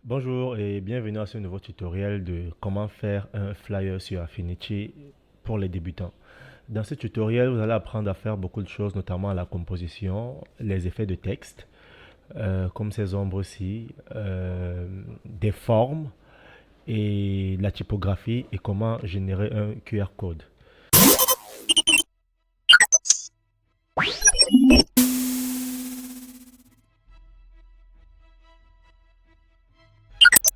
Bonjour et bienvenue à ce nouveau tutoriel de comment faire un flyer sur Affinity pour les débutants. Dans ce tutoriel, vous allez apprendre à faire beaucoup de choses, notamment la composition, les effets de texte, comme ces ombres-ci, des formes et la typographie et comment générer un QR code.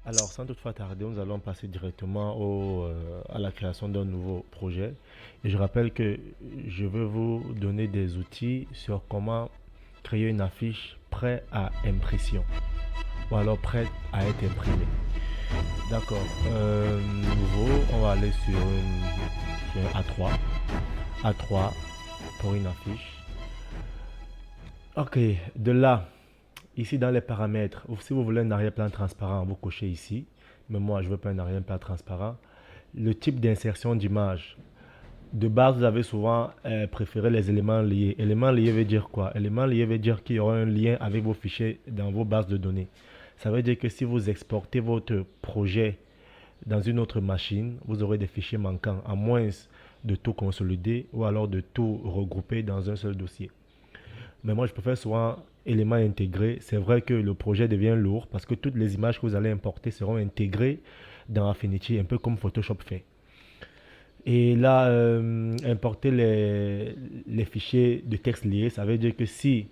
Alors, sans toutefois tarder, nous allons passer directement à la création d'un nouveau projet. Et je rappelle que je veux vous donner des outils sur comment créer une affiche prête à impression ou alors prête à être imprimée. D'accord. Nouveau, on va aller sur un A3. A3 pour une affiche. Ok, de là, ici dans les paramètres, si vous voulez un arrière-plan transparent, vous cochez ici. Mais moi, je ne veux pas un arrière-plan transparent. Le type d'insertion d'image. De base, vous avez souvent préféré les éléments liés. Éléments liés veut dire quoi? Éléments liés veut dire qu'il y aura un lien avec vos fichiers dans vos bases de données. Ça veut dire que si vous exportez votre projet dans une autre machine, vous aurez des fichiers manquants, à moins de tout consolider ou alors de tout regrouper dans un seul dossier. Mais moi, je préfère souvent éléments intégrés. C'est vrai que le projet devient lourd parce que toutes les images que vous allez importer seront intégrées dans Affinity, un peu comme Photoshop fait. Et là, importer les fichiers de texte liés, ça veut dire que si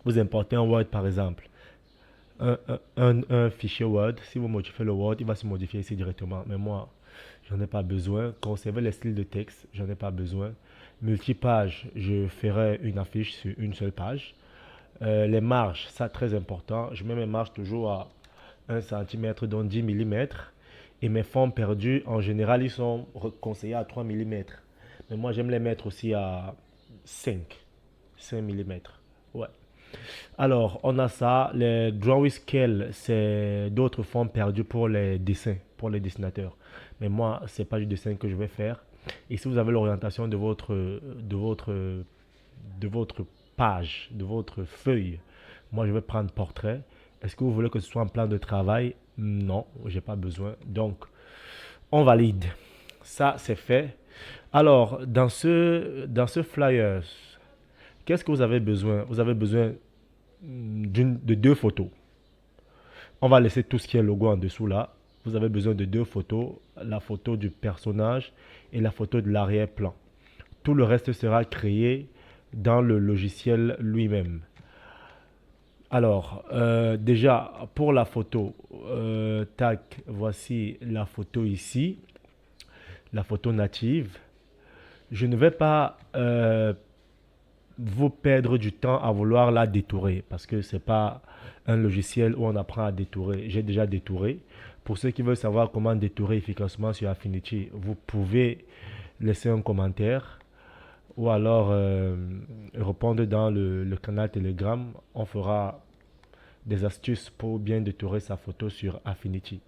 vous importez un Word par exemple, un fichier Word, si vous modifiez le Word, il va se modifier ici directement. Mais moi, j'en ai pas besoin. Conserver les styles de texte, j'en ai pas besoin. Multipage, je ferai une affiche sur une seule page. Les marges, ça très important. Je mets mes marges toujours à 1 cm, donc 10 mm. Et mes formes perdues, en général, ils sont conseillés à 3 mm. Mais moi, j'aime les mettre aussi à 5 mm. Ouais. Alors, on a ça. Les Draw Scale, c'est d'autres formes perdues pour les dessins, pour les dessinateurs. Mais moi, c'est pas du dessin que je vais faire. Et si vous avez l'orientation de votre page, de votre feuille, moi, je vais prendre portrait. Est-ce que vous voulez que ce soit un plan de travail? Non, j'ai pas besoin. Donc, on valide. Ça, c'est fait. Alors, dans ce flyer, qu'est-ce que vous avez besoin? Vous avez besoin de deux photos. On va laisser tout ce qui est logo en dessous là. Vous avez besoin de deux photos, la photo du personnage et la photo de l'arrière-plan. Tout le reste sera créé dans le logiciel lui-même. Alors, déjà, pour la photo, tac, voici la photo ici, la photo native. Je ne vais pas vous perdre du temps à vouloir la détourer parce que c'est pas un logiciel où on apprend à détourer. J'ai déjà détouré. Pour ceux qui veulent savoir comment détourer efficacement sur Affinity, vous pouvez laisser un commentaire ou alors répondre dans le canal Telegram. On fera des astuces pour bien détourer sa photo sur Affinity.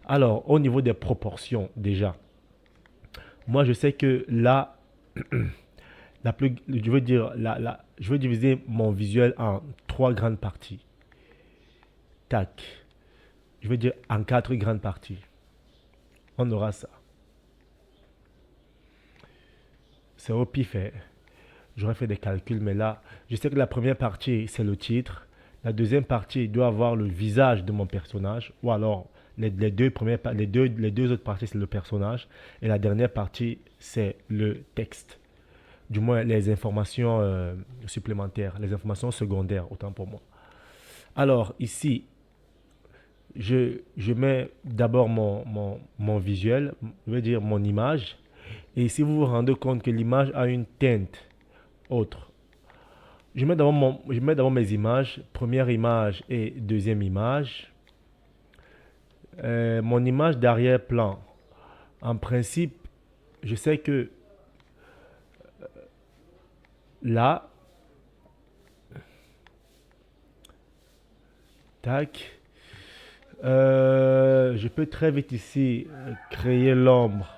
Alors, au niveau des proportions, déjà, moi je sais que là, je veux dire, je veux diviser mon visuel en trois grandes parties. Tac. Je veux dire en quatre grandes parties. On aura ça. C'est au pif, hein. J'aurais fait des calculs, mais là, je sais que la première partie, c'est le titre. La deuxième partie doit avoir le visage de mon personnage. Ou alors, les deux autres parties, c'est le personnage. Et la dernière partie, c'est le texte. Du moins, les informations supplémentaires, les informations secondaires, autant pour moi. Alors, ici, je mets d'abord mon visuel, je veux dire mon image. Et si vous vous rendez compte que l'image a une teinte autre, je mets d'abord mes images, première image et deuxième image. Mon image d'arrière-plan, en principe, je sais que là, tac, je peux très vite ici créer l'ombre,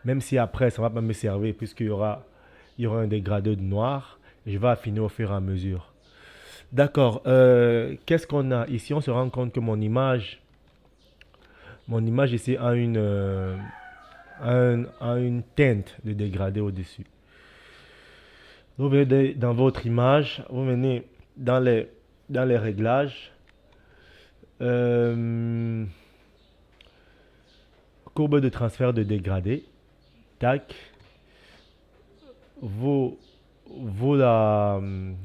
même si après ça ne va pas me servir puisqu'il y aura un dégradé de noir. Je vais affiner au fur et à mesure. D'accord, qu'est-ce qu'on a? Ici, on se rend compte que mon image Mon image ici a a une teinte de dégradé au-dessus. Vous venez dans votre image, vous venez dans dans les réglages. Euh, Courbe de transfert de dégradé. Tac. Vous, vous la,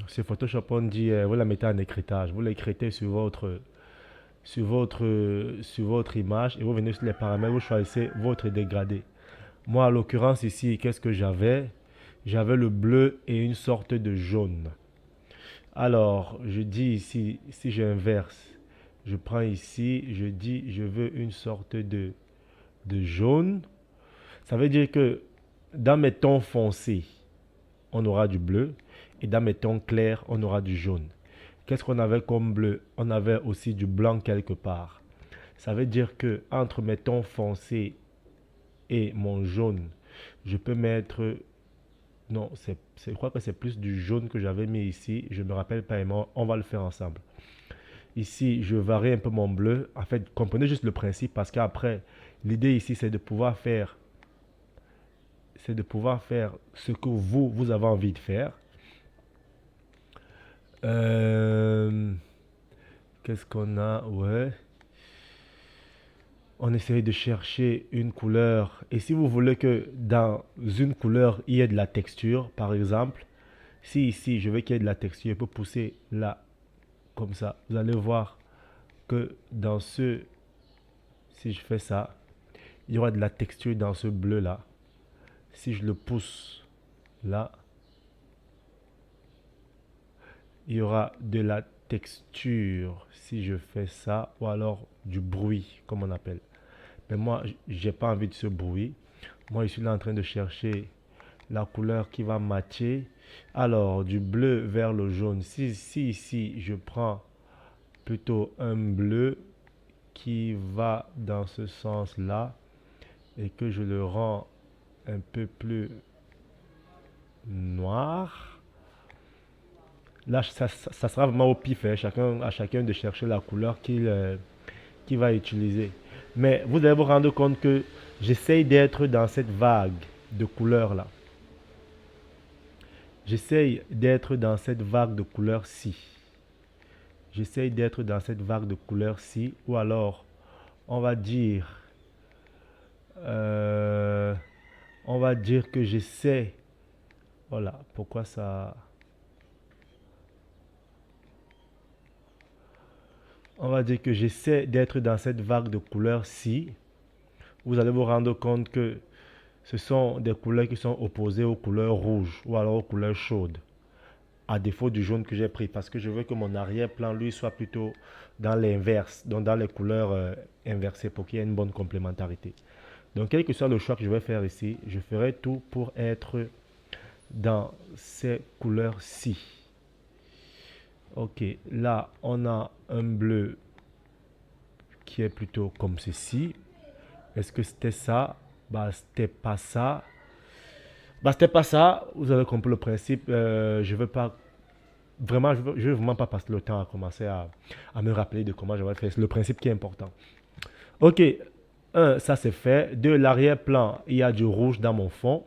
sur Photoshop, on dit, vous la mettez en écrétage. Vous l'écrétez sur votre image et vous venez sur les paramètres, vous choisissez votre dégradé. Moi, en l'occurrence ici, qu'est-ce que j'avais? J'avais le bleu et une sorte de jaune. Alors, je dis ici, si j'inverse, je prends ici, je dis, je veux une sorte de jaune. Ça veut dire que dans mes tons foncés, on aura du bleu et dans mes tons clairs, on aura du jaune. Qu'est-ce qu'on avait comme bleu? On avait aussi du blanc quelque part. Ça veut dire que entre mes tons foncés et mon jaune, je peux mettre... Non, je crois que c'est plus du jaune que j'avais mis ici. Je ne me rappelle pas, on va le faire ensemble. Ici, je varie un peu mon bleu. En fait, comprenez juste le principe parce qu'après, l'idée ici, c'est de pouvoir faire ce que vous avez envie de faire. Euh, Qu'est-ce qu'on a? Ouais. On essaye de chercher une couleur. Et si vous voulez que dans une couleur, il y ait de la texture, par exemple, si ici, je veux qu'il y ait de la texture, je peux pousser là, comme ça. Vous allez voir que dans si je fais ça, il y aura de la texture dans ce bleu-là. Si je le pousse là, il y aura de la texture si je fais ça, ou alors du bruit, comme on appelle. Mais moi, j'ai pas envie de ce bruit. Moi, je suis là en train de chercher la couleur qui va matcher. Alors, du bleu vers le jaune. Si ici, je prends plutôt un bleu qui va dans ce sens-là et que je le rends un peu plus noir, là, ça sera vraiment au pif, hein, à chacun de chercher la couleur qu'il va utiliser. Mais vous allez vous rendre compte que j'essaye d'être dans cette vague de couleurs là. J'essaye d'être dans cette vague de couleurs-ci. J'essaye d'être dans cette vague de couleurs-ci. Ou alors, on va dire, euh, on va dire que j'essaie. Voilà, pourquoi ça... On va dire que j'essaie d'être dans cette vague de couleurs-ci. Vous allez vous rendre compte que ce sont des couleurs qui sont opposées aux couleurs rouges ou alors aux couleurs chaudes, à défaut du jaune que j'ai pris, parce que je veux que mon arrière-plan, lui, soit plutôt dans l'inverse, donc dans les couleurs inversées, pour qu'il y ait une bonne complémentarité. Donc, quel que soit le choix que je vais faire ici, je ferai tout pour être dans ces couleurs-ci. Ok, là, on a un bleu qui est plutôt comme ceci. Est-ce que c'était ça? Bah, c'était pas ça. Bah, c'était pas ça. Vous avez compris le principe. Je veux pas vraiment, je veux vraiment pas passer le temps à commencer à me rappeler de comment j'avais fait. C'est le principe qui est important. Ok, un, ça c'est fait. Deux, l'arrière-plan, il y a du rouge dans mon fond.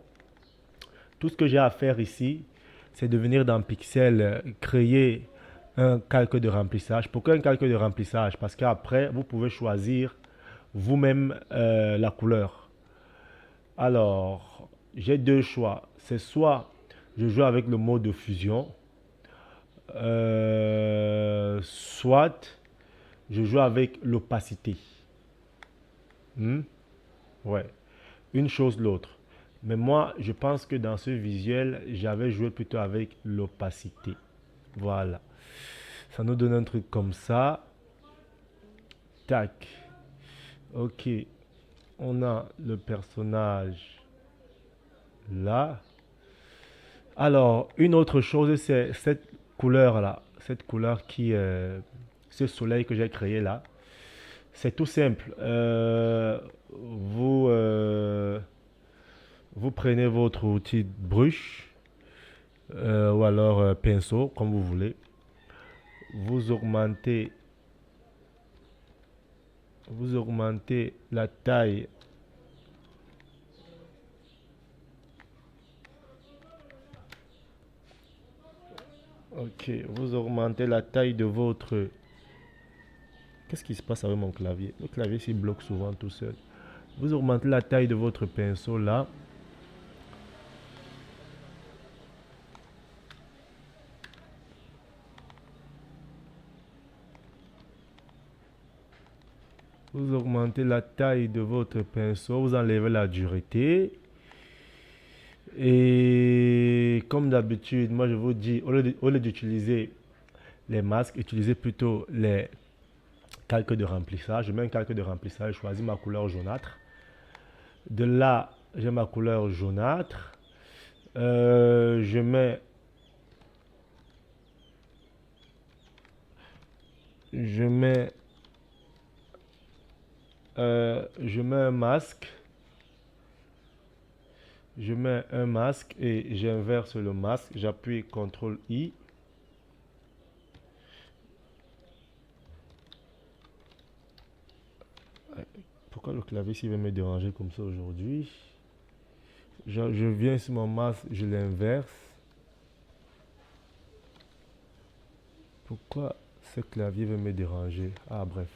Tout ce que j'ai à faire ici, c'est de venir dans Pixel, créer un calque de remplissage. Pourquoi un calque de remplissage? Parce qu'après, vous pouvez choisir vous-même la couleur. Alors, j'ai deux choix. C'est soit je joue avec le mode de fusion, soit je joue avec l'opacité. Hmm? Ouais, une chose l'autre. Mais moi, je pense que dans ce visuel, j'avais joué plutôt avec l'opacité. Voilà. Ça nous donne un truc comme ça. Tac. Ok. On a le personnage là. Alors, une autre chose, c'est cette couleur-là. Cette couleur ce soleil que j'ai créé là. C'est tout simple. Vous prenez votre outil de brush ou alors pinceau, comme vous voulez. Vous augmentez Vous augmentez la taille. Ok, vous augmentez la taille de votre... Qu'est-ce qui se passe avec mon clavier? Le clavier s'il bloque souvent tout seul. Vous augmentez la taille de votre pinceau là. Vous augmentez la taille de votre pinceau. Vous enlevez la dureté. Et comme d'habitude, moi je vous dis, au lieu d'utiliser les masques, utilisez plutôt les calques de remplissage. Je mets un calque de remplissage, je choisis ma couleur jaunâtre. De là, j'ai ma couleur jaunâtre. Je mets je mets je mets un masque. Je mets un masque et j'inverse le masque. J'appuie CTRL I. Pourquoi le clavier s'il va me déranger comme ça aujourd'hui? Je viens sur mon masque, je l'inverse. Pourquoi ce clavier veut me déranger? Ah bref.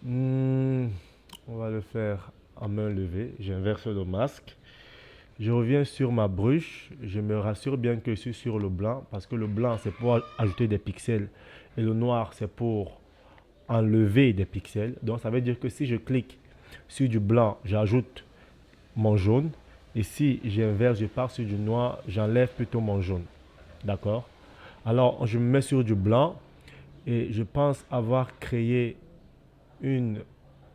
On va le faire à main levée. J'inverse le masque. Je reviens sur ma brush. Je me rassure bien que je suis sur le blanc parce que le blanc c'est pour ajouter des pixels et le noir c'est pour enlever des pixels. Donc ça veut dire que si je clique sur du blanc, j'ajoute mon jaune. Et si j'inverse, je pars sur du noir, j'enlève plutôt mon jaune. D'accord? Alors je me mets sur du blanc et je pense avoir créé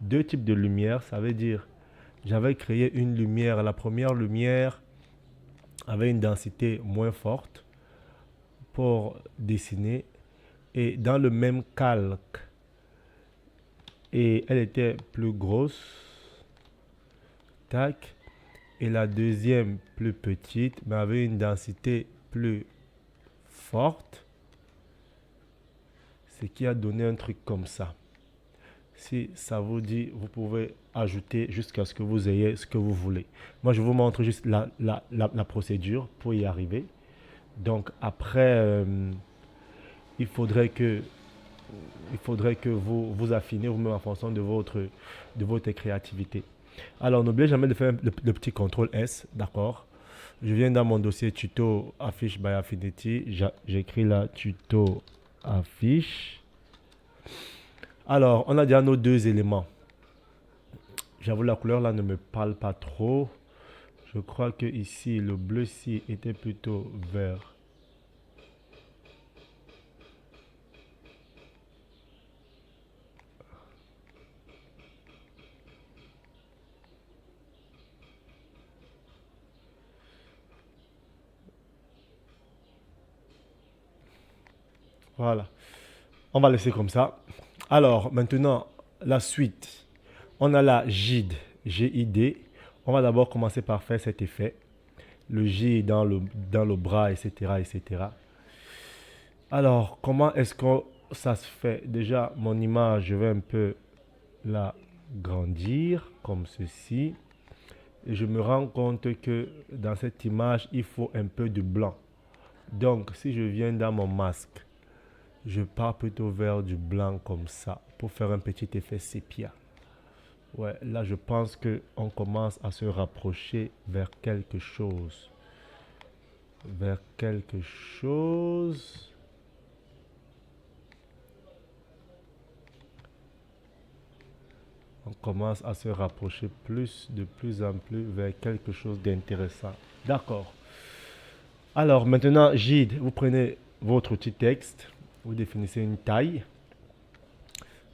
deux types de lumière. Ça veut dire j'avais créé une lumière. La première lumière avait une densité moins forte pour dessiner et dans le même calque et elle était plus grosse. Tac. Et la deuxième plus petite mais avait une densité plus forte, ce qui a donné un truc comme ça. Si ça vous dit, vous pouvez ajouter jusqu'à ce que vous ayez ce que vous voulez. Moi, je vous montre juste la procédure pour y arriver. Donc, après, il faudrait que, vous affinez vous-même en fonction de votre créativité. Alors, n'oubliez jamais de faire le petit contrôle S, d'accord? Je viens dans mon dossier tuto affiche by Affinity. J'écris là tuto affiche. Alors, on a déjà nos deux éléments. J'avoue, la couleur là ne me parle pas trop. Je crois que ici, le bleu-ci était plutôt vert. Voilà. On va laisser comme ça. Alors, maintenant, la suite. On a la GID, G-I-D. On va d'abord commencer par faire cet effet. Le J dans le bras, etc., etc. Alors, comment est-ce que ça se fait? Déjà, mon image, je vais un peu la grandir comme ceci. Et je me rends compte que dans cette image, il faut un peu de blanc. Donc, si je viens dans mon masque, je pars plutôt vers du blanc comme ça pour faire un petit effet sépia. Ouais, là, je pense que on commence à se rapprocher vers quelque chose. Vers quelque chose. On commence à se rapprocher de plus en plus vers quelque chose d'intéressant. D'accord. Alors maintenant, Gide, vous prenez votre outil texte, vous définissez une taille,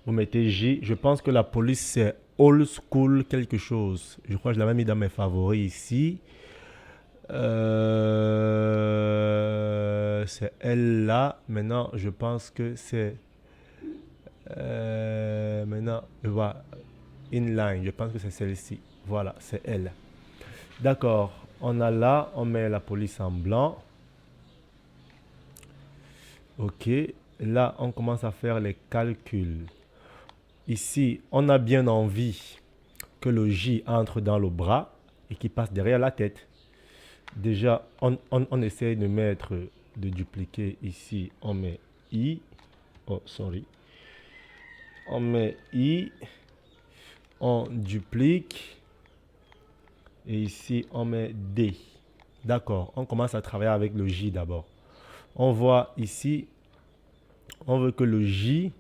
vous mettez J. Je pense que la police c'est old school quelque chose. Je crois que je l'avais mis dans mes favoris ici. C'est elle là. Maintenant, je pense que c'est maintenant, je vois inline. Je pense que c'est celle-ci. Voilà, c'est elle. D'accord. On a là, on met la police en blanc. Ok. Là, on commence à faire les calculs. Ici, on a bien envie que le J entre dans le bras et qu'il passe derrière la tête. Déjà, on essaie de mettre, de dupliquer ici. On met I. Oh, sorry. On met I. On duplique. Et ici, on met D. D'accord, on commence à travailler avec le J d'abord. On voit ici, on veut que le J,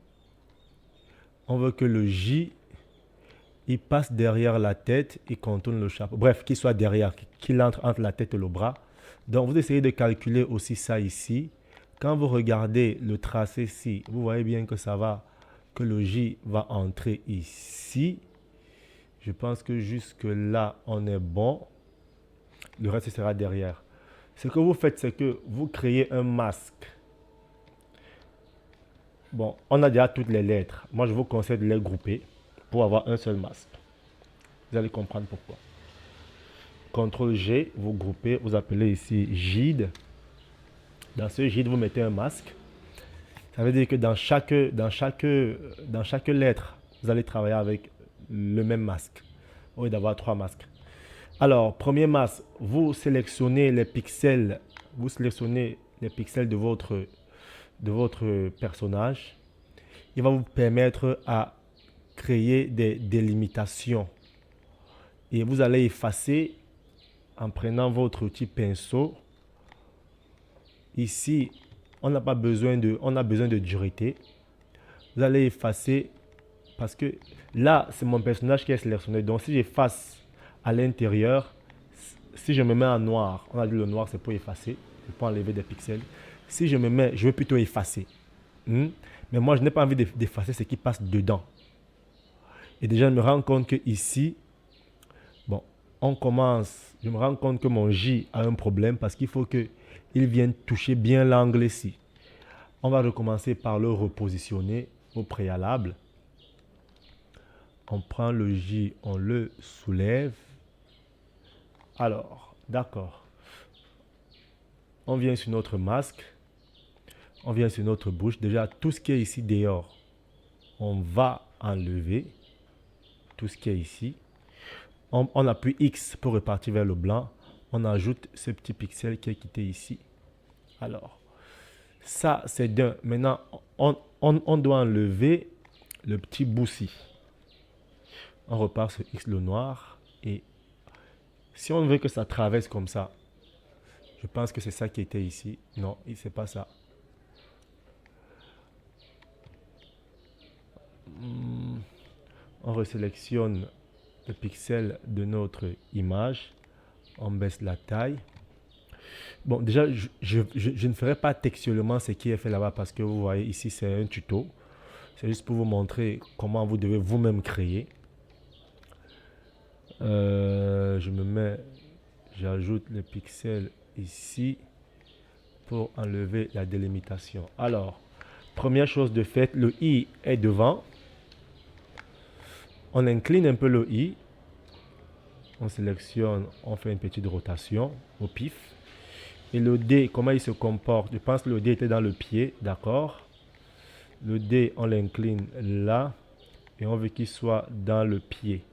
il passe derrière la tête et contourne le chapeau. Bref, qu'il soit derrière, qu'il entre la tête et le bras. Donc, vous essayez de calculer aussi ça ici. Quand vous regardez le tracé ici, vous voyez bien que ça va, que le J va entrer ici. Je pense que jusque là, on est bon. Le reste sera derrière. Ce que vous faites, c'est que vous créez un masque. Bon, on a déjà toutes les lettres. Moi, je vous conseille de les grouper pour avoir un seul masque. Vous allez comprendre pourquoi. CTRL G, vous groupez, vous appelez ici JID. Dans ce JID, vous mettez un masque. Ça veut dire que dans chaque lettre, vous allez travailler avec le même masque, au lieu d'avoir 3 masques. Alors, premier masque, vous sélectionnez les pixels, de votre personnage. Il va vous permettre à créer des délimitations. Et vous allez effacer en prenant votre outil pinceau. Ici, on a besoin de dureté. Vous allez effacer parce que là, c'est mon personnage qui est sélectionné. Donc, si j'efface à l'intérieur, si je me mets en noir, on a dit le noir, c'est pour effacer, c'est pour enlever des pixels. Si je me mets, je veux plutôt effacer. Mais moi, je n'ai pas envie d'effacer ce qui passe dedans. Et déjà, je me rends compte que ici, bon, je me rends compte que mon J a un problème parce qu'il faut qu'il vienne toucher bien l'angle ici. On va recommencer par le repositionner au préalable. On prend le J, on le soulève. Alors, d'accord. On vient sur notre masque. On vient sur notre bouche. Déjà, tout ce qui est ici dehors, on va enlever. Tout ce qui est ici. On appuie X pour repartir vers le blanc. On ajoute ce petit pixel qui est quitté ici. Alors, ça, c'est d'un. Maintenant, on doit enlever le petit bout-ci. On repart sur X le noir. Et si on veut que ça traverse comme ça, je pense que c'est ça qui était ici. Non, c'est pas ça. On resélectionne le pixel de notre image. On baisse la taille. Bon, déjà, je ne ferai pas textuellement ce qui est fait là-bas parce que vous voyez ici, c'est un tuto. C'est juste pour vous montrer comment vous devez vous-même créer. J'ajoute le pixel ici pour enlever la délimitation. Alors, première chose de fait, le I est devant. On incline un peu le I. On sélectionne, on fait une petite rotation au pif. Et le D, comment il se comporte? Je pense que le D était dans le pied, d'accord? Le D, on l'incline là. Et on veut qu'il soit dans le pied.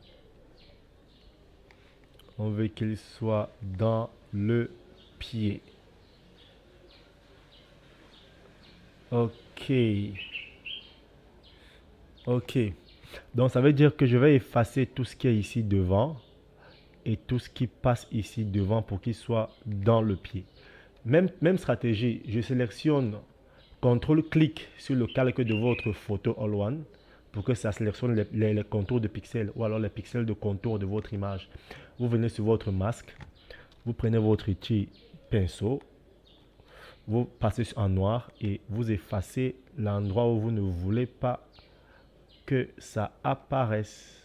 On veut qu'il soit dans le pied. Ok. Ok. Donc, ça veut dire que je vais effacer tout ce qui est ici devant et tout ce qui passe ici devant pour qu'il soit dans le pied. Même stratégie, je sélectionne CTRL-clic sur le calque de votre photo All-One pour que ça sélectionne les contours de pixels ou alors les pixels de contour de votre image. Vous venez sur votre masque, vous prenez votre outil pinceau, vous passez en noir et vous effacez l'endroit où vous ne voulez pas que ça apparaisse.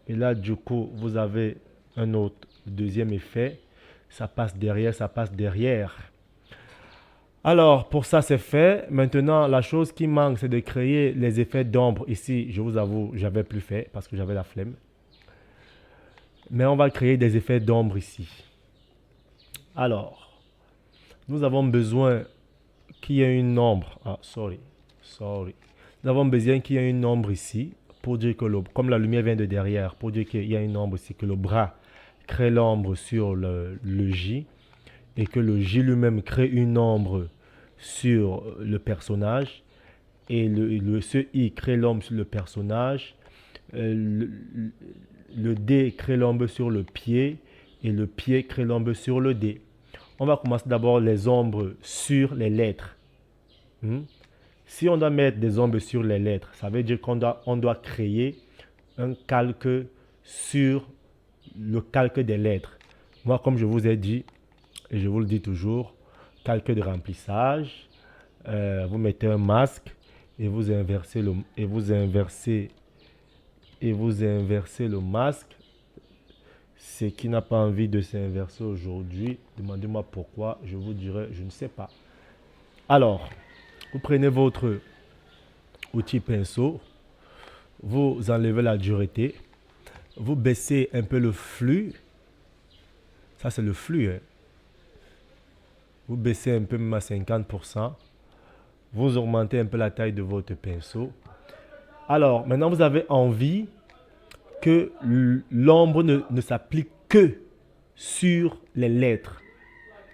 Et là, du coup, vous avez un autre deuxième effet. Ça passe derrière, ça passe derrière. Alors, pour ça, c'est fait. Maintenant, la chose qui manque, c'est de créer les effets d'ombre. Ici, je vous avoue, j'avais plus fait parce que j'avais la flemme. Mais on va créer des effets d'ombre ici. Alors, nous avons besoin qu'il y ait une ombre. Ah, sorry. Nous avons besoin qu'il y ait une ombre ici pour dire que, comme la lumière vient de derrière, pour dire qu'il y a une ombre ici, que le bras crée l'ombre sur le J et que le J lui-même crée une ombre sur le personnage et ce I crée l'ombre sur le personnage, le D crée l'ombre sur le pied et le pied crée l'ombre sur le D. On va commencer d'abord les ombres sur les lettres. Si on doit mettre des ombres sur les lettres, ça veut dire on doit créer un calque sur le calque des lettres. Moi, comme je vous ai dit, et je vous le dis toujours, calque de remplissage, vous mettez un masque et vous inversez le masque. Ce qui n'a pas envie de s'inverser aujourd'hui, demandez-moi pourquoi, je vous dirai, je ne sais pas. Alors, vous prenez votre outil pinceau, vous enlevez la dureté, vous baissez un peu le flux. Ça, c'est le flux. Vous baissez un peu même à 50%. Vous augmentez un peu la taille de votre pinceau. Alors, maintenant, vous avez envie que l'ombre ne s'applique que sur les lettres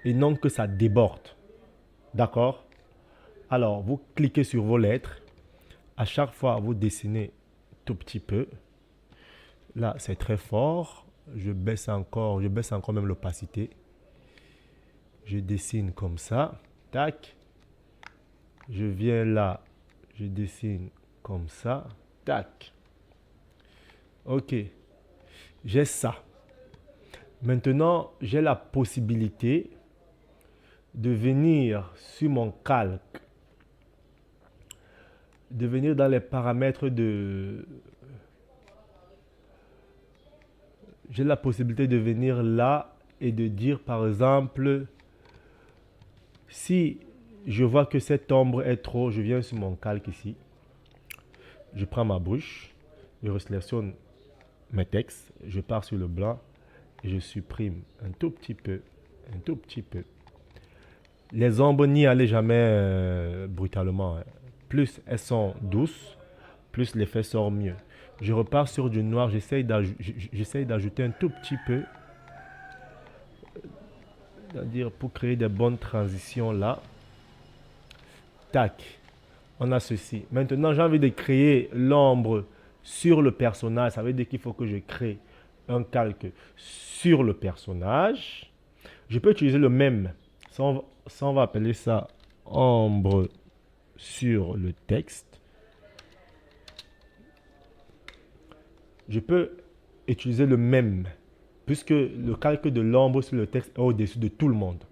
et non que ça déborde. D'accord? Alors, vous cliquez sur vos lettres. À chaque fois, vous dessinez tout petit peu. Là, c'est très fort. Je baisse encore même l'opacité. Je dessine comme ça. Tac. Je viens là. Je dessine comme ça. Tac. Ok. J'ai ça. Maintenant, j'ai la possibilité de venir sur mon calque, de venir dans les paramètres de... J'ai la possibilité de venir là et de dire par exemple, si je vois que cette ombre est trop, je viens sur mon calque ici, je prends ma brush, je resélectionne mes textes, je pars sur le blanc et je supprime un tout petit peu. Les ombres n'y allaient jamais brutalement. Plus elles sont douces, plus l'effet sort mieux. Je repars sur du noir, j'essaye d'ajouter un tout petit peu, c'est-à-dire pour créer des bonnes transitions là. Tac, on a ceci. Maintenant, j'ai envie de créer l'ombre sur le personnage. Ça veut dire qu'il faut que je crée un calque sur le personnage. Je peux utiliser le même. Ça, on va appeler ça ombre sur le texte. Je peux utiliser le même, puisque le calque de l'ombre sur le texte est au-dessus de tout le monde.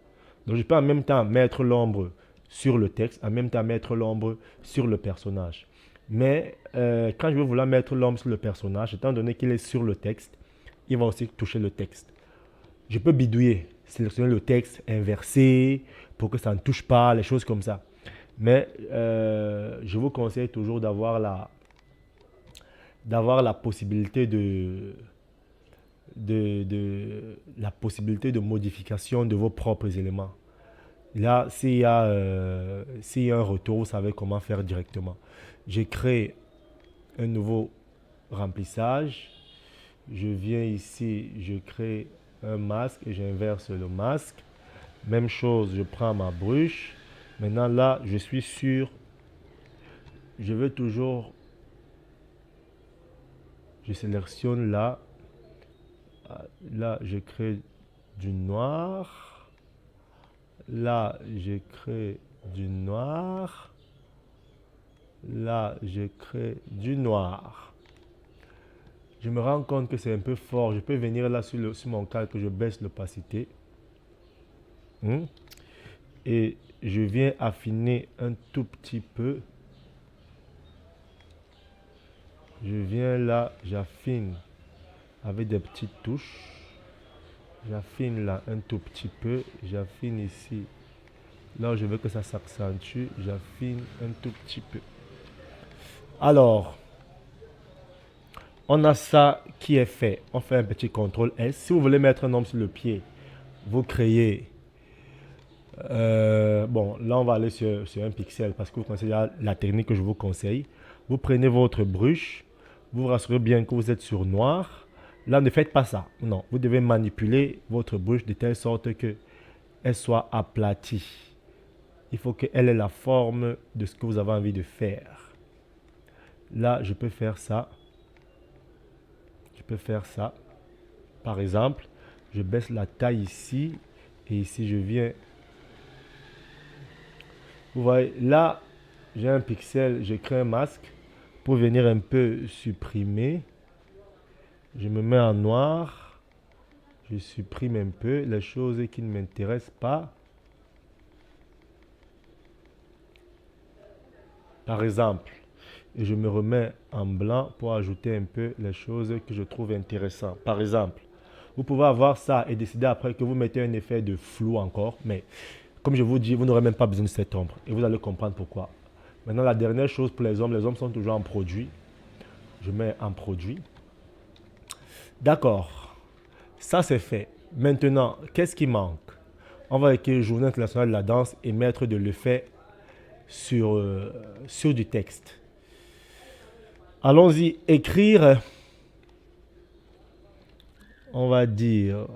Donc, je peux en même temps mettre l'ombre sur le texte, en même temps mettre l'ombre sur le personnage. Mais quand je vais vouloir mettre l'ombre sur le personnage, étant donné qu'il est sur le texte, il va aussi toucher le texte. Je peux bidouiller, sélectionner le texte, inverser, pour que ça ne touche pas, les choses comme ça. Mais je vous conseille toujours d'avoir la possibilité la possibilité de modification de vos propres éléments. Là, s'il y a un retour, vous savez comment faire directement. J'ai créé un nouveau remplissage. Je viens ici, je crée un masque et j'inverse le masque. Même chose, je prends ma brush. Maintenant là, je suis sûr. Je veux toujours... Je sélectionne là. Là, je crée du noir. Là, je crée du noir. Là, je crée du noir. Je me rends compte que c'est un peu fort. Je peux venir là sur mon calque, je baisse l'opacité. Et je viens affiner un tout petit peu. Je viens là, j'affine avec des petites touches. J'affine là un tout petit peu. J'affine ici. Là où je veux que ça s'accentue, j'affine un tout petit peu. Alors, on a ça qui est fait. On fait un petit CTRL S. Si vous voulez mettre un nom sur le pied, vous créez... bon, là, on va aller sur un pixel parce que vous connaissez la technique que je vous conseille. Vous prenez votre brush, vous vous rassurez bien que vous êtes sur noir. Là, ne faites pas ça. Non, vous devez manipuler votre brush de telle sorte que elle soit aplatie. Il faut qu'elle ait la forme de ce que vous avez envie de faire. Là, je peux faire ça. Je peux faire ça. Par exemple, je baisse la taille ici. Et ici, je viens. Vous voyez, là, j'ai un pixel. Je crée un masque pour venir un peu supprimer. Je me mets en noir. Je supprime un peu les choses qui ne m'intéressent pas. Par exemple, et je me remets en blanc pour ajouter un peu les choses que je trouve intéressantes. Par exemple, vous pouvez avoir ça et décider après que vous mettez un effet de flou encore, mais comme je vous dis, vous n'aurez même pas besoin de cette ombre et vous allez comprendre pourquoi. Maintenant, la dernière chose pour les ombres sont toujours en produit. Je mets en produit. D'accord, ça c'est fait. Maintenant, qu'est-ce qui manque? On va écrire Journée internationale de la danse et mettre de l'effet sur du texte. Allons-y, écrire, on va dire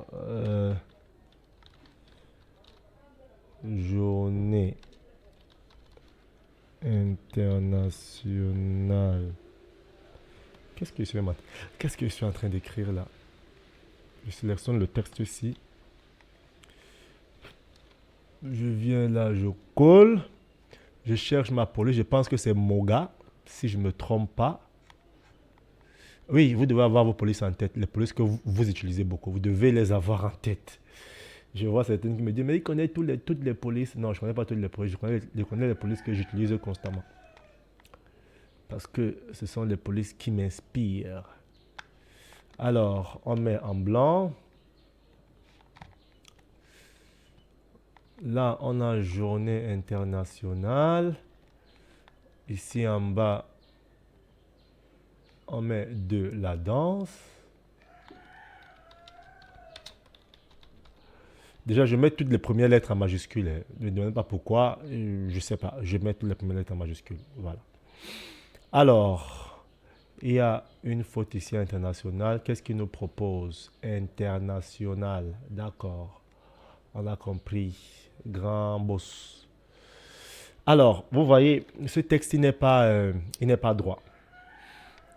journée internationale. Qu'est-ce que je suis en train d'écrire là? Je sélectionne le texte ici. Je viens là, je colle. Je cherche ma police. Je pense que c'est Moga, si je ne me trompe pas. Oui, vous devez avoir vos polices en tête. Les polices que vous utilisez beaucoup. Vous devez les avoir en tête. Je vois certaines qui me disent, mais il connaît toutes les polices. Non, je ne connais pas toutes les polices. Je connais les polices que j'utilise constamment. Parce que ce sont les polices qui m'inspirent. Alors, on met en blanc. Là, on a journée internationale. Ici en bas, on met de la danse. Déjà, je mets toutes les premières lettres en majuscule. Ne me demandez pas pourquoi. Je ne sais pas. Je mets toutes les premières lettres en majuscule. Voilà. Alors, il y a une faute ici internationale. Qu'est-ce qu'il nous propose? International. D'accord. On a compris. Grand boss. Alors, vous voyez, ce texte, il n'est pas droit.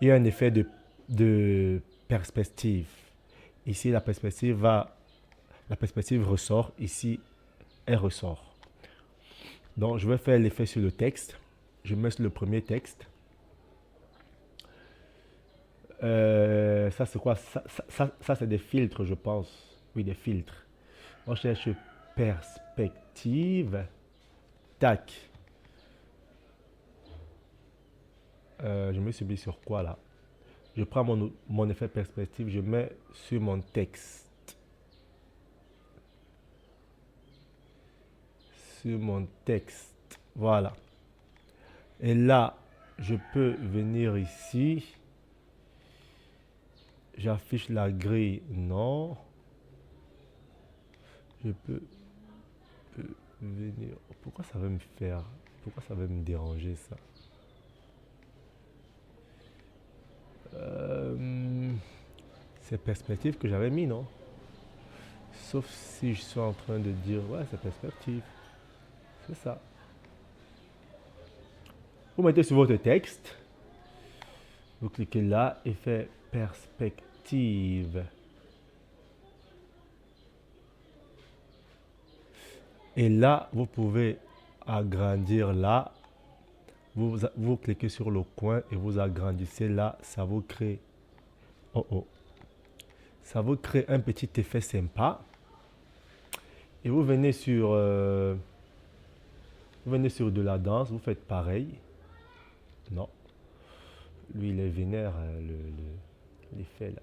Il y a un effet de perspective. Ici, la perspective ressort. Ici, elle ressort. Donc, je vais faire l'effet sur le texte. Je mets sur le premier texte. Ça, c'est quoi? Ça, c'est des filtres, je pense. Oui, des filtres. On cherche perspective. Tac. Je me suis mis sur quoi là? Je prends mon effet perspective, je mets sur mon texte. Sur mon texte. Voilà. Et là, je peux venir ici. J'affiche la grille. Non. Je peux venir. Pourquoi ça va me faire? Pourquoi ça va me déranger ça? C'est perspective que j'avais mis, non? Sauf si je suis en train de dire, ouais, c'est perspective. C'est ça. Vous mettez sur votre texte. Vous cliquez là, effet perspective. Et là, vous pouvez agrandir là. Vous cliquez sur le coin et vous agrandissez là. Ça vous crée... Oh oh. Ça vous crée un petit effet sympa. Et vous venez sur de la danse. Vous faites pareil. Non. Lui, il est vénère, l'effet là.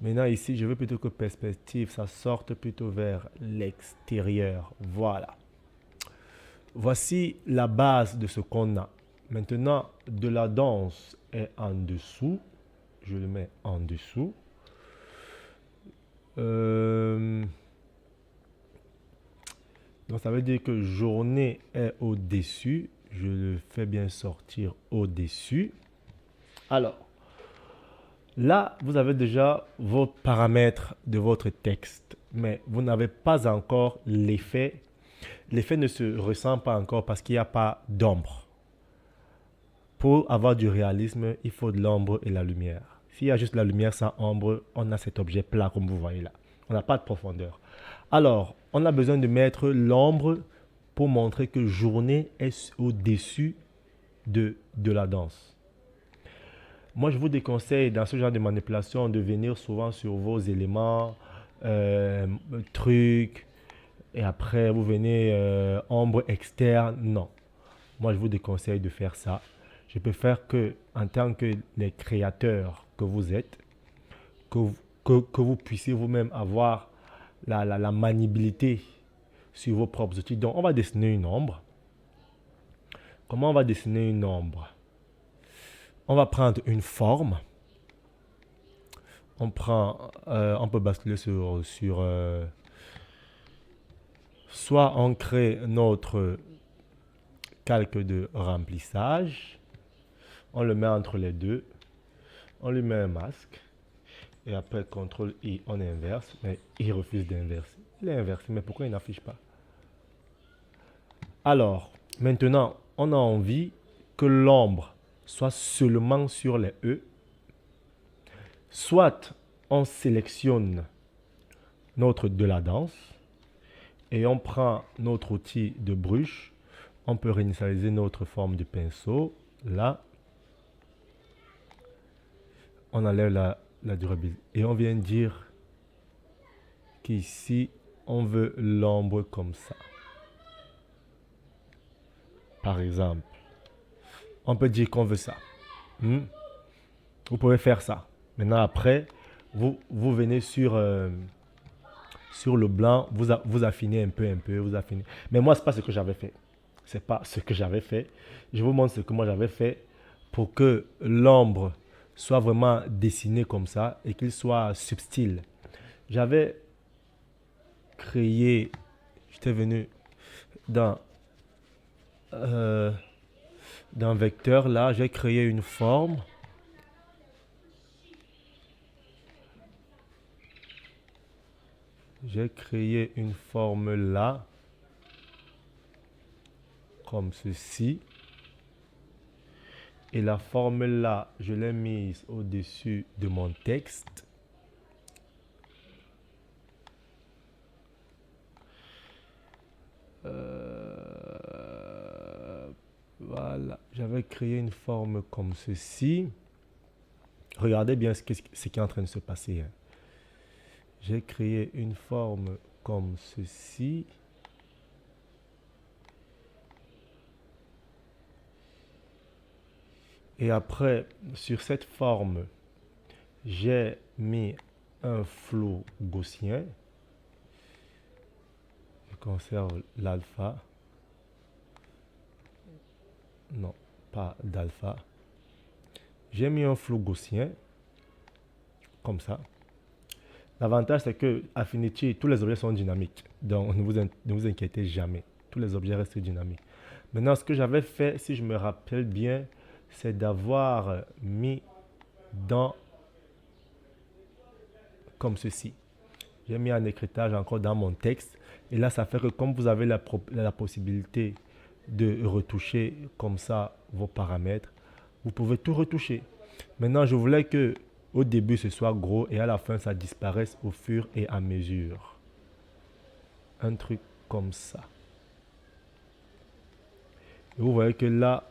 Maintenant, ici, je veux plutôt que perspective, ça sorte plutôt vers l'extérieur. Voilà. Voici la base de ce qu'on a. Maintenant, de la danse est en dessous. Je le mets en dessous. Donc, ça veut dire que journée est au-dessus. je le fais bien sortir au-dessus. Alors, là, vous avez déjà vos paramètres de votre texte, mais vous n'avez pas encore l'effet. L'effet ne se ressent pas encore parce qu'il n'y a pas d'ombre. Pour avoir du réalisme, il faut de l'ombre et la lumière. S'il y a juste la lumière sans ombre, on a cet objet plat comme vous voyez là. On n'a pas de profondeur. Alors, on a besoin de mettre l'ombre pour montrer que journée est au-dessus de la danse. Moi, je vous déconseille dans ce genre de manipulation de venir souvent sur vos éléments, trucs, et après vous venez ombre externe. Non. Moi, je vous déconseille de faire ça. Je peux faire que, en tant que les créateurs que vous êtes, que, que vous puissiez vous-même avoir la maniabilité sur vos propres outils. Donc, on va dessiner une ombre. Comment on va dessiner une ombre? On va prendre une forme. On peut basculer soit on crée notre calque de remplissage. On le met entre les deux. On lui met un masque. Et après, CTRL-I, on inverse. Mais il refuse d'inverser. Il est inversé, mais pourquoi il n'affiche pas? Alors, maintenant, on a envie que l'ombre soit seulement sur les E. Soit on sélectionne notre de la danse et on prend notre outil de brush. On peut réinitialiser notre forme de pinceau. Là, on enlève la durabilité. Et on vient dire qu'ici, on veut l'ombre comme ça. Par exemple, on peut dire qu'on veut ça. Vous pouvez faire ça. Maintenant, après, vous venez sur le blanc, vous affinez un peu, vous affinez. Mais moi, ce n'est pas ce que j'avais fait. C'est pas ce que j'avais fait. Je vous montre ce que moi j'avais fait pour que l'ombre soit vraiment dessinée comme ça et qu'il soit subtil. J'avais créé, j'étais venu dans vecteur là, j'ai créé une forme. J'ai créé une forme là, comme ceci. Et la forme là, je l'ai mise au-dessus de mon texte. Voilà, j'avais créé une forme comme ceci. Regardez bien ce qui est en train de se passer. J'ai créé une forme comme ceci. Et après, sur cette forme, j'ai mis un flou gaussien. Je conserve l'alpha. Non, pas d'alpha. J'ai mis un flou gaussien, comme ça. L'avantage, c'est que Affinity, tous les objets sont dynamiques. Donc, ne vous inquiétez jamais. Tous les objets restent dynamiques. Maintenant, ce que j'avais fait, si je me rappelle bien, c'est d'avoir mis dans comme ceci. J'ai mis un écritage encore dans mon texte. Et là, ça fait que comme vous avez la possibilité de retoucher comme ça vos paramètres, vous pouvez tout retoucher. Maintenant, je voulais que au début, ce soit gros et à la fin, ça disparaisse au fur et à mesure. Un truc comme ça. Et vous voyez que là,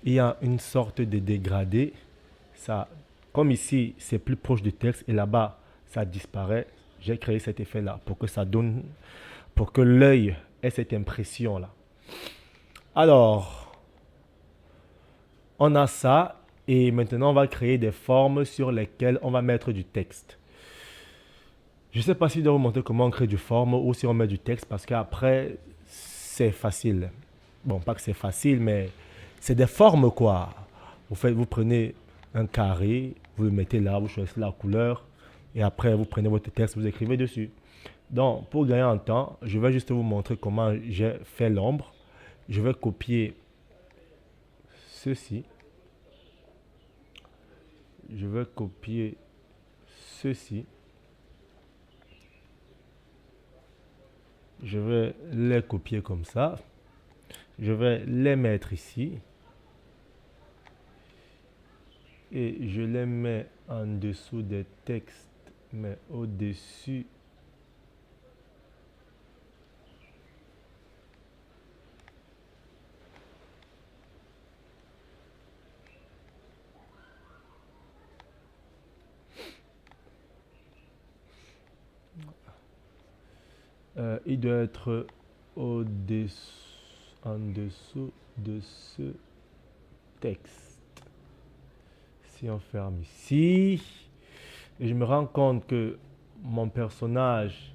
il y a une sorte de dégradé. Ça, comme ici, c'est plus proche du texte et là-bas, ça disparaît. J'ai créé cet effet-là pour que ça donne, pour que l'œil ait cette impression-là. Alors, on a ça et maintenant, on va créer des formes sur lesquelles on va mettre du texte. Je ne sais pas si je dois vous montrer comment on crée du forme ou si on met du texte parce qu'après, c'est facile. Bon, pas que c'est facile, mais c'est des formes quoi. Vous prenez un carré, vous le mettez là, vous choisissez la couleur et après vous prenez votre texte, vous écrivez dessus. Donc, pour gagner en temps, je vais juste vous montrer comment j'ai fait l'ombre Je vais copier ceci. Je vais copier ceci. Je vais les copier comme ça. Je vais les mettre ici. Et je les mets en dessous des textes, mais au-dessus. Il doit être en dessous de ce texte. Si on ferme ici, et je me rends compte que mon personnage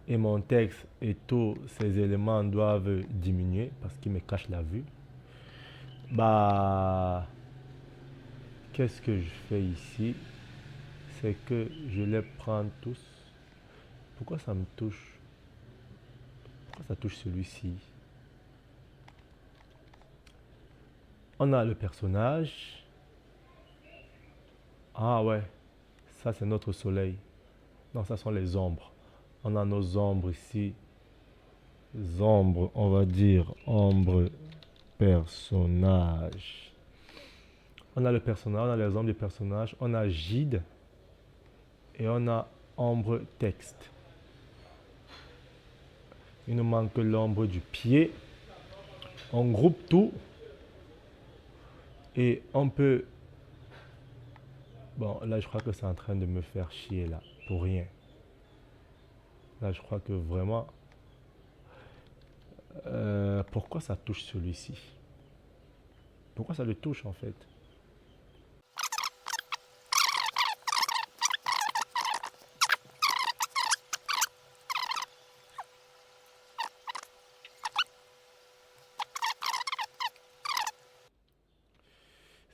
et mon texte et tous ces éléments doivent diminuer parce qu'ils me cachent la vue. Bah, qu'est-ce que je fais ici? C'est que je les prends tous. Pourquoi ça me touche? Pourquoi ça touche celui-ci? On a le personnage. Ah ouais, ça c'est notre soleil. Non, ça sont les ombres. On a nos ombres ici. Les ombres, on va dire ombre personnage. On a le personnage, on a les ombres du personnage, on a Gide et on a ombre texte. Il nous manque l'ombre du pied. On groupe tout et on peut... Bon, là je crois que c'est en train de me faire chier là, pour rien. Là je crois que vraiment... pourquoi ça touche celui-ci? Pourquoi ça le touche en fait?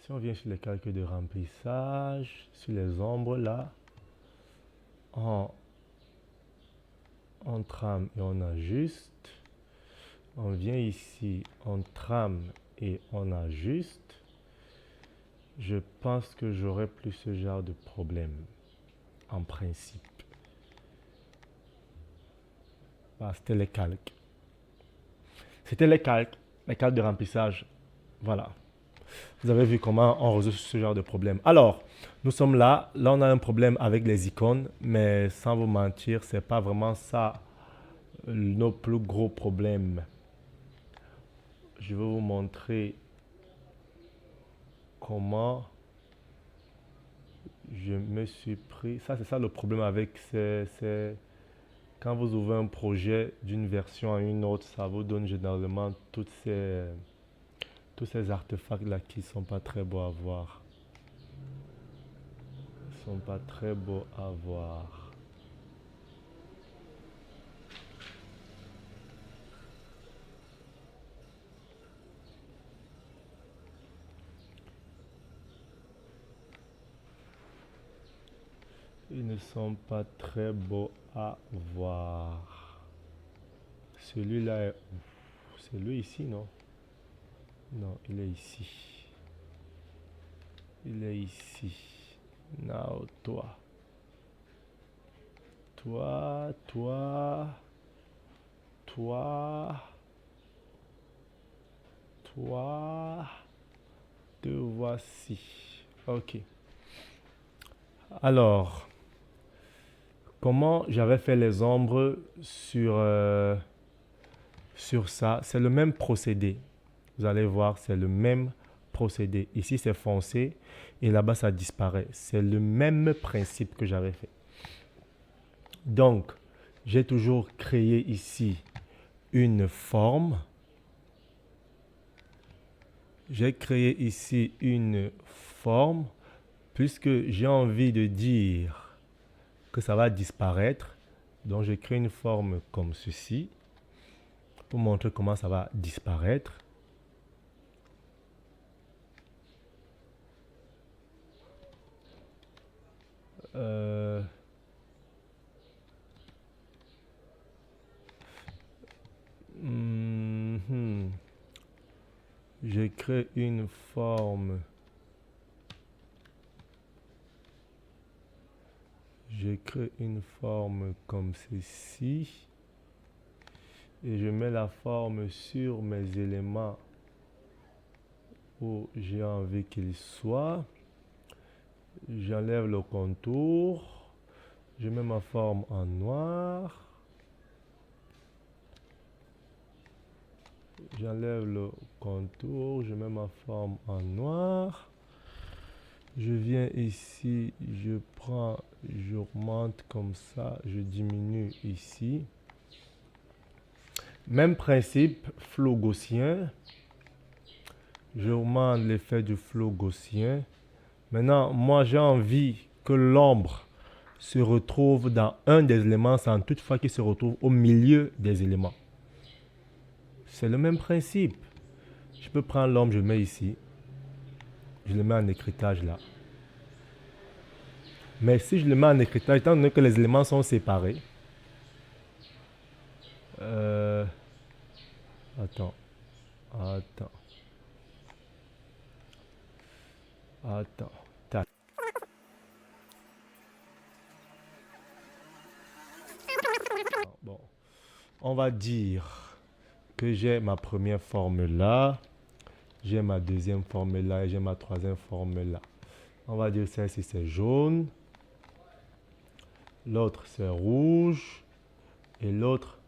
Si on vient sur les calculs de remplissage, sur les ombres là, on trame et on ajuste. On vient ici, on trame et on ajuste. Je pense que j'aurai plus ce genre de problème, en principe. Ah, c'était les calques. C'était les calques de remplissage. Voilà. Vous avez vu comment on résout ce genre de problème. Alors, nous sommes là. Là, on a un problème avec les icônes, mais sans vous mentir, c'est pas vraiment ça nos plus gros problèmes. Je vais vous montrer comment je me suis pris. Ça, c'est ça le problème avec quand vous ouvrez un projet d'une version à une autre, ça vous donne généralement tous ces artefacts là qui sont pas très beaux à voir. Ils sont pas très beaux à voir. Ils ne sont pas très beaux à voir. Celui-là est où? C'est lui ici, non? Non, il est ici. Il est ici. Now, toi. Toi, toi, toi, toi. Te voici. Ok. Alors, comment j'avais fait les ombres sur ça? C'est le même procédé. Vous allez voir, c'est le même procédé. Ici, c'est foncé et là-bas, ça disparaît. C'est le même principe que j'avais fait. Donc, j'ai toujours créé ici une forme. J'ai créé ici une forme puisque j'ai envie de dire que ça va disparaître. Donc, je crée une forme comme ceci pour montrer comment ça va disparaître. Euh, Je crée une forme. Je crée une forme comme ceci. Et je mets la forme sur mes éléments où j'ai envie qu'il soit. J'enlève le contour. Je mets ma forme en noir. J'enlève le contour. Je mets ma forme en noir. Je viens ici, je prends, j'augmente comme ça, je diminue ici. Même principe, flot gaussien. J'augmente l'effet du flot gaussien. Maintenant, moi j'ai envie que l'ombre se retrouve dans un des éléments sans toutefois qu'il se retrouve au milieu des éléments. C'est le même principe. Je peux prendre l'ombre, je le mets ici. Je le mets en écritage là. Mais si je le mets en écritage, étant donné que les éléments sont séparés, attends. Tac. Bon, on va dire que j'ai ma première forme là, j'ai ma deuxième forme là et j'ai ma troisième forme là. On va dire celle-ci c'est jaune, l'autre c'est rouge et l'autre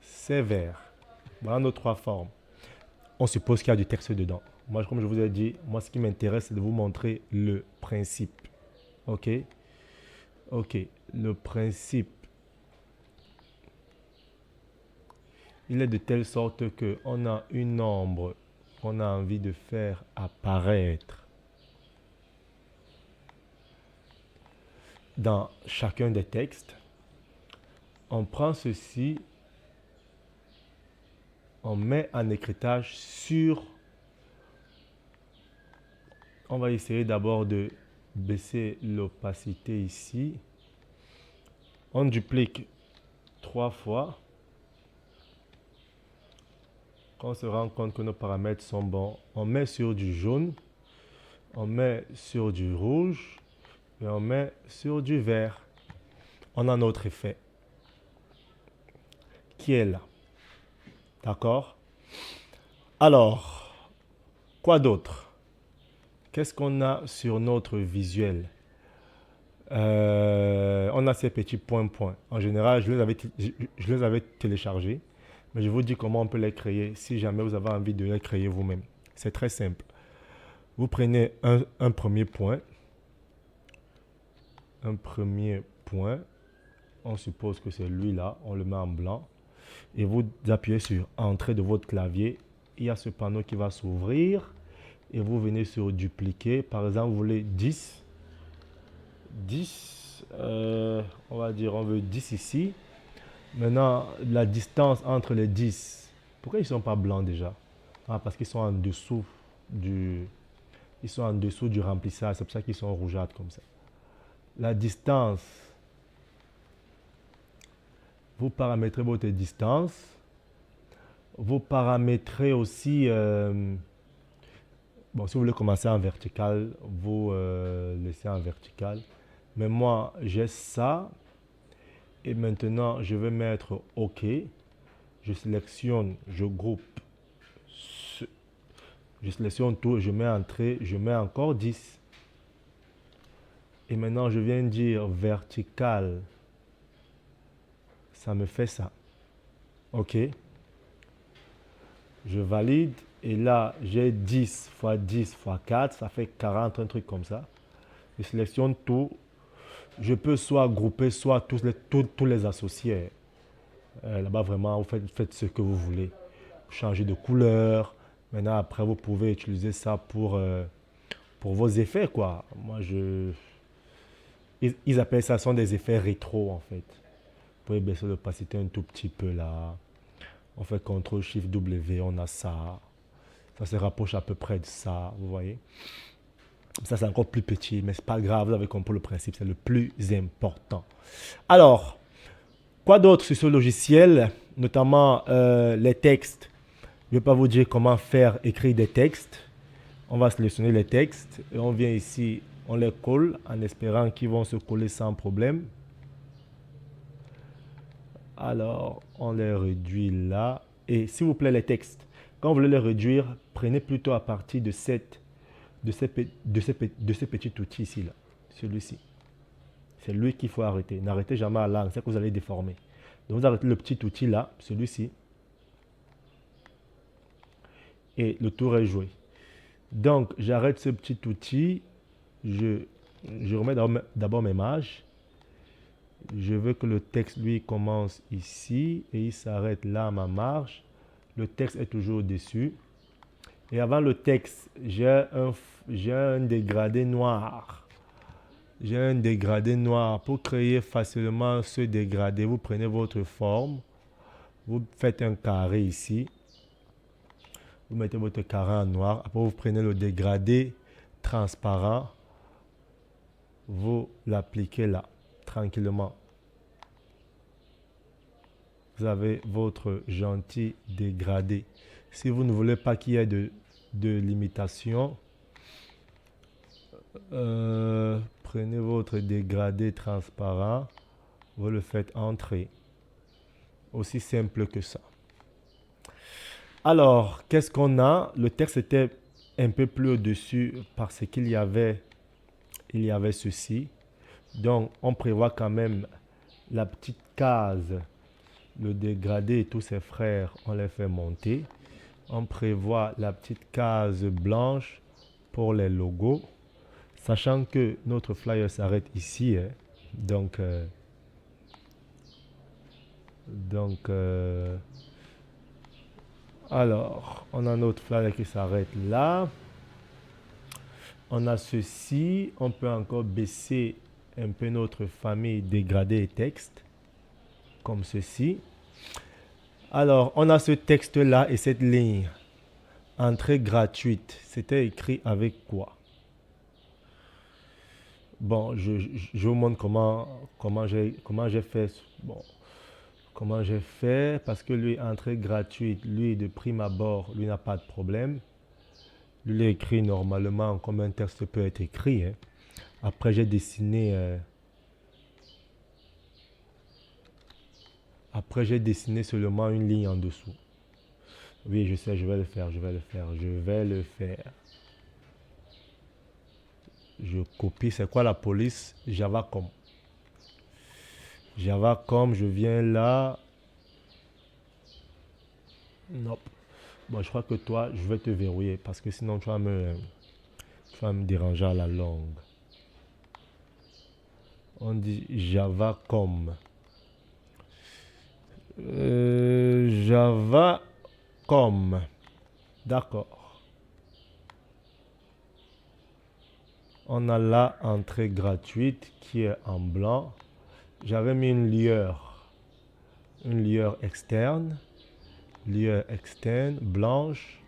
c'est vert. Voilà nos trois formes. On suppose qu'il y a du texte dedans. Moi, comme je vous ai dit, moi ce qui m'intéresse c'est de vous montrer le principe. Ok? Ok, le principe. Il est de telle sorte qu'on a une ombre qu'on a envie de faire apparaître dans chacun des textes. On prend ceci, on met en écritage sur... On va essayer d'abord de baisser l'opacité ici. On duplique 3 fois. Quand on se rend compte que nos paramètres sont bons, on met sur du jaune, on met sur du rouge et on met sur du vert. On a notre effet qui est là. D'accord? Alors, quoi d'autre? Qu'est-ce qu'on a sur notre visuel? On a ces petits points. En général, je les avais téléchargés, mais je vous dis comment on peut les créer si jamais vous avez envie de les créer vous-même. C'est très simple. Vous prenez un premier point. Un premier point. On suppose que c'est lui là. On le met en blanc. Et vous appuyez sur Entrée de votre clavier. Il y a ce panneau qui va s'ouvrir. Et vous venez sur Dupliquer. Par exemple, vous voulez 10. 10, on va dire, on veut 10 ici. Maintenant, la distance entre les 10, pourquoi ils ne sont pas blancs déjà? Parce qu'ils sont en dessous du remplissage, c'est pour ça qu'ils sont rougeâtres comme ça. La distance, vous paramétrez votre distance. Vous paramétrez aussi, bon, si vous voulez commencer en vertical, vous laissez en vertical. Mais moi, j'ai ça. Et maintenant, je vais mettre OK. Je sélectionne, je groupe. Je sélectionne tout, je mets entrée, je mets encore 10. Et maintenant, je viens dire vertical. Ça me fait ça. OK. Je valide. Et là, j'ai 10 fois 10 fois 4. Ça fait 40, un truc comme ça. Je sélectionne tout. Je peux soit grouper, soit tous les associer. Là-bas, vraiment, vous faites ce que vous voulez. Vous changez de couleur. Maintenant, après, vous pouvez utiliser ça pour vos effets, quoi. Ils appellent ça, sont des effets rétro, en fait. Vous pouvez baisser l'opacité un tout petit peu, là. On fait CTRL-SHIFT-W, on a ça. Ça se rapproche à peu près de ça, vous voyez. Ça, c'est encore plus petit, mais c'est pas grave, vous avez compris le principe, c'est le plus important. Alors, quoi d'autre sur ce logiciel, notamment les textes? Je ne vais pas vous dire comment faire écrire des textes. On va sélectionner les textes et on vient ici, on les colle en espérant qu'ils vont se coller sans problème. Alors, on les réduit là. Et s'il vous plaît, les textes, quand vous voulez les réduire, prenez plutôt à partir de ce petit outil ici, là, celui-ci. C'est lui qu'il faut arrêter. N'arrêtez jamais à l'angle, c'est que vous allez déformer. Donc, vous arrêtez le petit outil là, celui-ci. Et le tour est joué. Donc, j'arrête ce petit outil. Je remets d'abord mes marges. Je veux que le texte, lui, commence ici et il s'arrête là à ma marge. Le texte est toujours au-dessus. Et avant le texte, j'ai un dégradé noir. J'ai un dégradé noir. Pour créer facilement ce dégradé, vous prenez votre forme. Vous faites un carré ici. Vous mettez votre carré en noir. Après, vous prenez le dégradé transparent. Vous l'appliquez là, tranquillement. Vous avez votre gentil dégradé. Si vous ne voulez pas qu'il y ait de limitation, prenez votre dégradé transparent. Vous le faites entrer. Aussi simple que ça. Alors, qu'est-ce qu'on a? Le texte était un peu plus au-dessus parce qu'il y avait ceci. Donc, on prévoit quand même la petite case, le dégradé et tous ses frères, on les fait monter. On prévoit la petite case blanche pour les logos, sachant que notre flyer s'arrête ici. Hein. Alors, on a notre flyer qui s'arrête là. On a ceci. On peut encore baisser un peu notre famille dégradé et texte, comme ceci. Alors, on a ce texte-là et cette ligne. Entrée gratuite. C'était écrit avec quoi? Bon, je vous montre comment j'ai fait. Bon, comment j'ai fait, parce que lui, entrée gratuite, lui, de prime abord, lui n'a pas de problème. Lui, il est écrit normalement comme un texte peut être écrit. Hein. Après, j'ai dessiné... Après, j'ai dessiné seulement une ligne en dessous. Oui, je sais, je vais le faire. Je copie, c'est quoi la police? Javacom. Javacom, je viens là. Non. Bon, je crois que toi, je vais te verrouiller parce que sinon tu vas me déranger à la longue. On dit Javacom. Javacom. D'accord. On a là entrée gratuite qui est en blanc. J'avais mis une lueur externe. Lueur externe, blanche.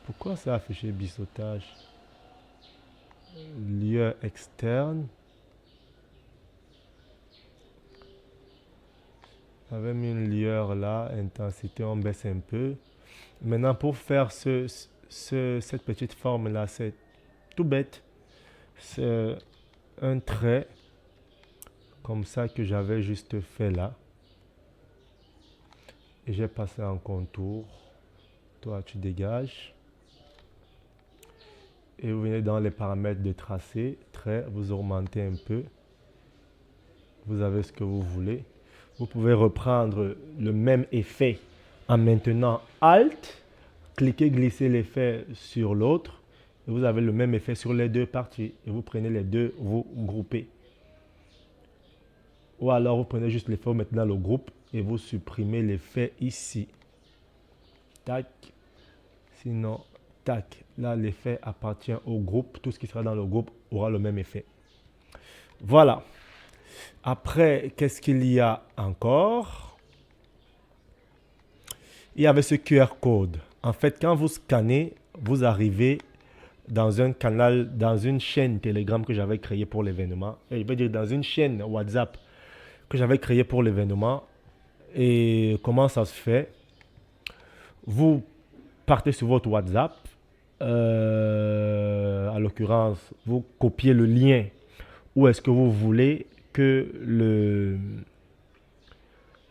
Pourquoi ça a affiché biseautage? Lueur externe. J'avais mis une lueur là, intensité, on baisse un peu. Maintenant, pour faire cette petite forme là, c'est tout bête. C'est un trait comme ça que j'avais juste fait là. Et j'ai passé en contour. Toi, tu dégages. Et vous venez dans les paramètres de tracé, trait, vous augmentez un peu. Vous avez ce que vous voulez. Vous pouvez reprendre le même effet en maintenant Alt, cliquez, glissez l'effet sur l'autre. Et vous avez le même effet sur les deux parties. Et vous prenez les deux, vous groupez. Ou alors vous prenez juste l'effet, vous mettez dans le groupe et vous supprimez l'effet ici. Tac. Sinon, tac. Là, l'effet appartient au groupe. Tout ce qui sera dans le groupe aura le même effet. Voilà. Après, qu'est-ce qu'il y a encore? Il y avait ce QR code. En fait, quand vous scannez, vous arrivez dans un canal, dans une chaîne Telegram que j'avais créée pour l'événement. Je veux dire dans une chaîne WhatsApp que j'avais créé pour l'événement. Et comment ça se fait? Vous partez sur votre WhatsApp. À l'occurrence, vous copiez le lien où est-ce que vous voulez que le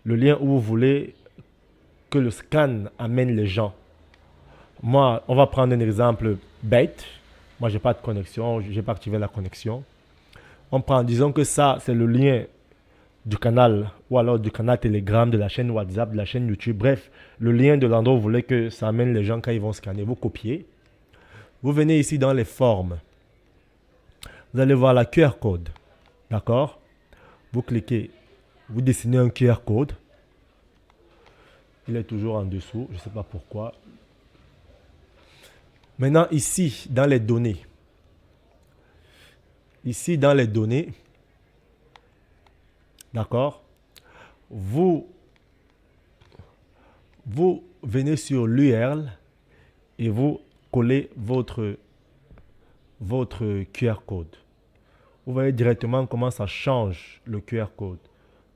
lien où vous voulez que le scan amène les gens. Moi, on va prendre un exemple bête. Moi, j'ai pas de connexion, j'ai pas activé la connexion. On prend, disons que ça, c'est le lien du canal ou alors du canal Telegram, de la chaîne WhatsApp, de la chaîne YouTube. Bref, le lien de l'endroit où vous voulez que ça amène les gens quand ils vont scanner. Vous copiez. Vous venez ici dans les formes. Vous allez voir la QR code. D'accord? Vous cliquez. Vous dessinez un QR code. Il est toujours en dessous. Je ne sais pas pourquoi. Maintenant, ici, dans les données. Ici, dans les données. D'accord? Vous venez sur l'URL et vous collez votre QR code. Vous voyez directement comment ça change le QR code.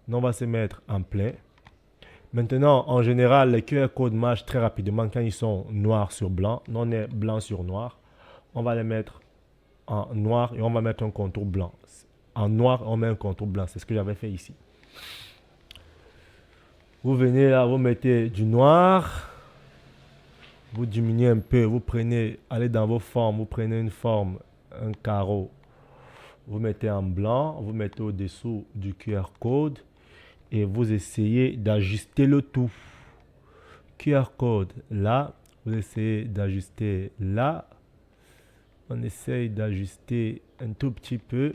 Nous, on va se mettre en plein. Maintenant, en général, les QR codes marchent très rapidement quand ils sont noirs sur blanc. Nous, on est blanc sur noir. On va les mettre en noir et on va mettre un contour blanc. En noir, on met un contour blanc. C'est ce que j'avais fait ici. Vous venez là, vous mettez du noir. Vous diminuez un peu. Vous prenez, allez dans vos formes. Vous prenez une forme, un carreau. Vous mettez en blanc. Vous mettez au-dessous du QR code. Et vous essayez d'ajuster le tout. QR code là. Vous essayez d'ajuster là. On essaye d'ajuster un tout petit peu.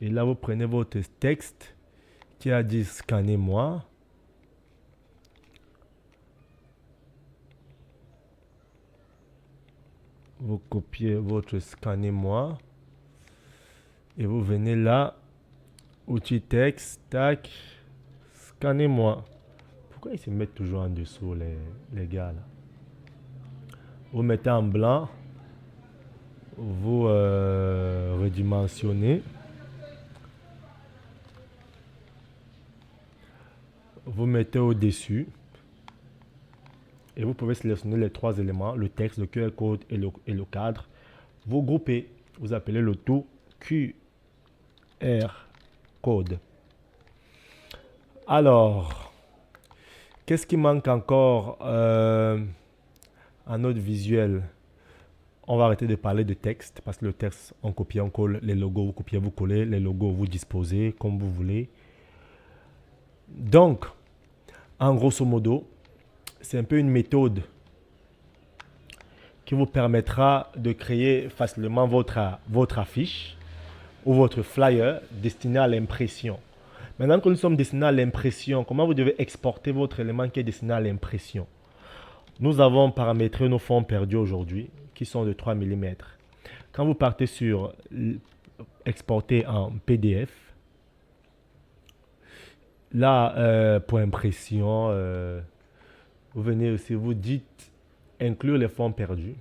Et là, vous prenez votre texte qui a dit scannez-moi. Vous copiez votre scannez-moi. Et vous venez là. Outil texte. Tac. Scannez-moi. Pourquoi ils se mettent toujours en dessous, les gars là? Vous mettez en blanc. Vous redimensionnez. Vous mettez au-dessus. Et vous pouvez sélectionner les trois éléments, le texte, le QR code et le cadre. Vous groupez. Vous appelez le tout QR code. Alors, qu'est-ce qui manque encore en notre visuel? On va arrêter de parler de texte parce que le texte, on copie, on colle. Les logos, vous copiez, vous collez. Les logos, vous disposez comme vous voulez. Donc, en grosso modo, c'est un peu une méthode qui vous permettra de créer facilement votre affiche ou votre flyer destiné à l'impression. Maintenant que nous sommes destinés à l'impression, comment vous devez exporter votre élément qui est destiné à l'impression? Nous avons paramétré nos fonds perdus aujourd'hui qui sont de 3 mm. Quand vous partez sur exporter en PDF, là, pour impression, vous venez aussi, vous dites inclure les fonds perdus.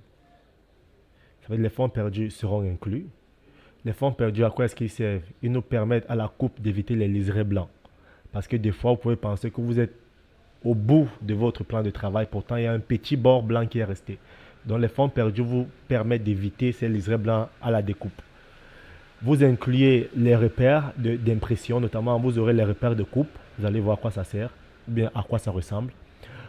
Ça veut dire les fonds perdus seront inclus. Les fonds perdus, à quoi est-ce qu'ils servent? Ils nous permettent à la coupe d'éviter les liserés blancs. Parce que des fois, vous pouvez penser que vous êtes au bout de votre plan de travail. Pourtant, il y a un petit bord blanc qui est resté. Donc, les fonds perdus vous permettent d'éviter ces liserés blancs à la découpe. Vous incluez les repères d'impression, notamment vous aurez les repères de coupe. Vous allez voir à quoi ça sert, ou bien à quoi ça ressemble.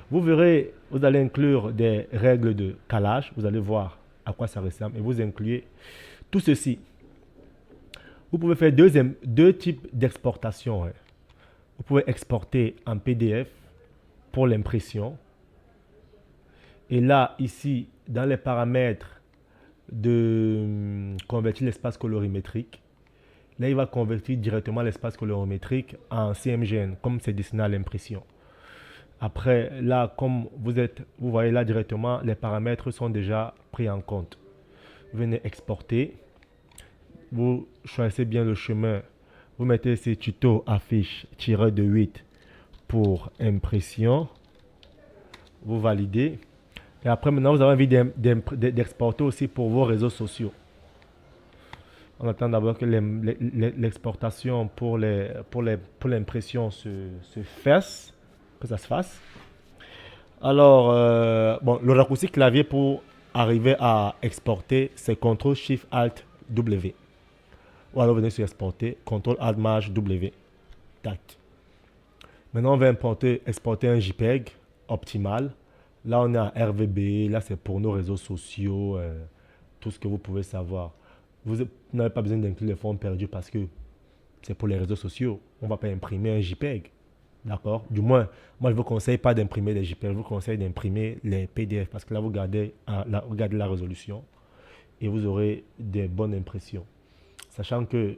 Vous verrez, vous allez inclure des règles de calage. Vous allez voir à quoi ça ressemble. Et vous incluez tout ceci. Vous pouvez faire deux types d'exportation. Vous pouvez exporter en PDF pour l'impression. Et là, ici, dans les paramètres de convertir l'espace colorimétrique, là, il va convertir directement l'espace colorimétrique en CMGN, comme c'est destiné à l'impression. Après, là, comme vous voyez là directement, les paramètres sont déjà pris en compte. Vous venez exporter. Vous choisissez bien le chemin. Vous mettez ces tutos affiche de 8 pour impression. Vous validez. Et après, maintenant, vous avez envie d'exporter aussi pour vos réseaux sociaux. On attend d'abord que l'exportation pour l'impression se fasse, que ça se fasse. Alors, bon, le raccourci clavier pour arriver à exporter, c'est CTRL SHIFT ALT W. Ou alors venez sur exporter, CTRL ALT MAJ W. Tac. Maintenant, on va exporter un JPEG optimal. Là, on est en RVB. Là, c'est pour nos réseaux sociaux, tout ce que vous pouvez savoir. Vous n'avez pas besoin d'inclure les fonds perdus parce que c'est pour les réseaux sociaux. On ne va pas imprimer un JPEG. D'accord? Du moins, moi, je ne vous conseille pas d'imprimer des JPEG. Je vous conseille d'imprimer les PDF parce que là, vous gardez la résolution et vous aurez des bonnes impressions. Sachant que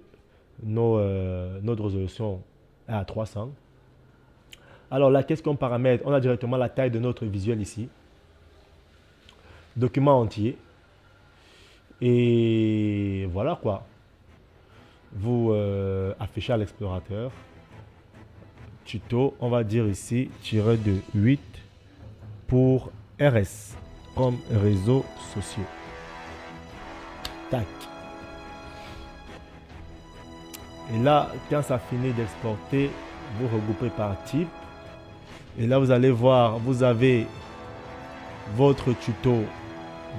notre résolution est à 300. Alors là, qu'est-ce qu'on paramètre? On a directement la taille de notre visuel ici. Document entier. Et voilà quoi. Vous affichez à l'explorateur. Tuto, on va dire ici, tiré de 8 pour RS, comme réseaux sociaux. Tac. Et là, quand ça finit d'exporter, vous regroupez par type. Et là, vous allez voir, vous avez votre tuto,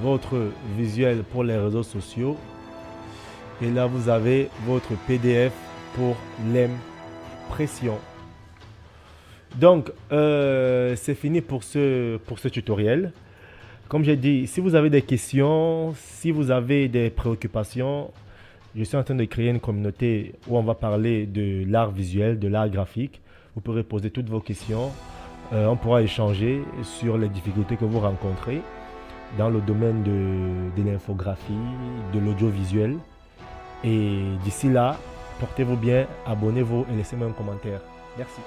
votre visuel pour les réseaux sociaux. Et là, vous avez votre PDF pour l'impression. Donc, c'est fini pour ce tutoriel. Comme j'ai dit, si vous avez des questions, si vous avez des préoccupations, je suis en train de créer une communauté où on va parler de l'art visuel, de l'art graphique. Vous pourrez poser toutes vos questions. On pourra échanger sur les difficultés que vous rencontrez dans le domaine de l'infographie, de l'audiovisuel. Et d'ici là, portez-vous bien, abonnez-vous et laissez-moi un commentaire. Merci.